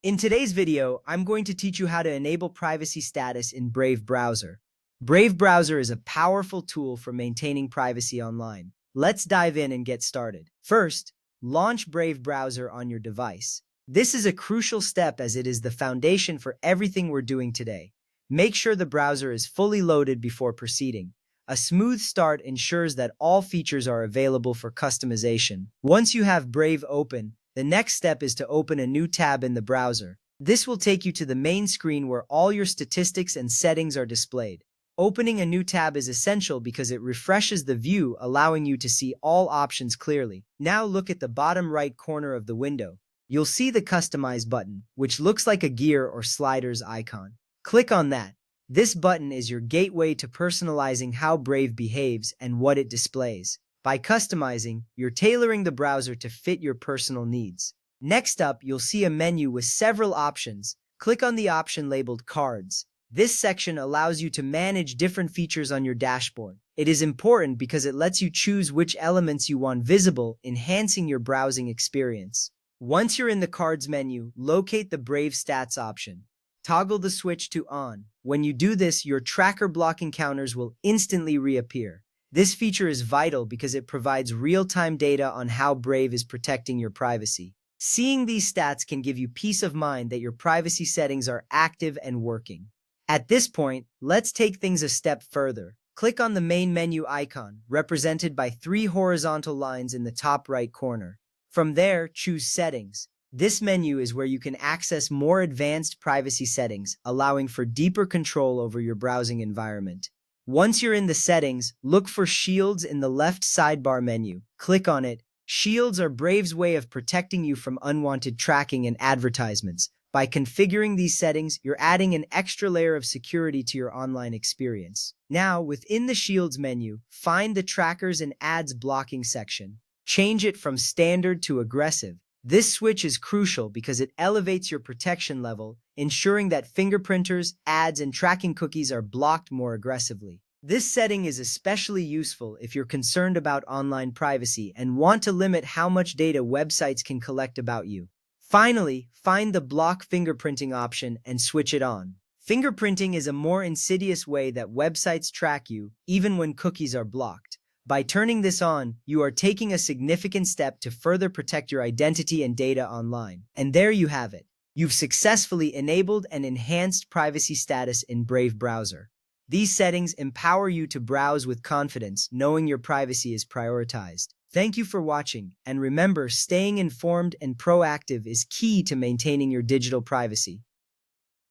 In today's video, I'm going to teach you how to enable privacy status in Brave Browser. Brave Browser is a powerful tool for maintaining privacy online. Let's dive in and get started. First, launch Brave Browser on your device. This is a crucial step as it is the foundation for everything we're doing today. Make sure the browser is fully loaded before proceeding. A smooth start ensures that all features are available for customization. Once you have Brave open, the next step is to open a new tab in the browser. This will take you to the main screen where all your statistics and settings are displayed. Opening a new tab is essential because it refreshes the view, allowing you to see all options clearly. Now look at the bottom right corner of the window. You'll see the Customize button, which looks like a gear or sliders icon. Click on that. This button is your gateway to personalizing how Brave behaves and what it displays. By customizing, you're tailoring the browser to fit your personal needs. Next up, you'll see a menu with several options. Click on the option labeled Cards. This section allows you to manage different features on your dashboard. It is important because it lets you choose which elements you want visible, enhancing your browsing experience. Once you're in the Cards menu, locate the Brave Stats option. Toggle the switch to On. When you do this, your tracker blocking counters will instantly reappear. This feature is vital because it provides real-time data on how Brave is protecting your privacy. Seeing these stats can give you peace of mind that your privacy settings are active and working. At this point, let's take things a step further. Click on the main menu icon, represented by 3 horizontal lines in the top right corner. From there, choose Settings. This menu is where you can access more advanced privacy settings, allowing for deeper control over your browsing environment. Once you're in the settings, look for Shields in the left sidebar menu. Click on it. Shields are Brave's way of protecting you from unwanted tracking and advertisements. By configuring these settings, you're adding an extra layer of security to your online experience. Now, within the Shields menu, find the Trackers and Ads blocking section. Change it from Standard to Aggressive. This switch is crucial because it elevates your protection level, ensuring that fingerprinters, ads, and tracking cookies are blocked more aggressively. This setting is especially useful if you're concerned about online privacy and want to limit how much data websites can collect about you. Finally, find the Block Fingerprinting option and switch it on. Fingerprinting is a more insidious way that websites track you, even when cookies are blocked. By turning this on, you are taking a significant step to further protect your identity and data online. And there you have it. You've successfully enabled and enhanced privacy status in Brave Browser. These settings empower you to browse with confidence, knowing your privacy is prioritized. Thank you for watching, and remember, staying informed and proactive is key to maintaining your digital privacy.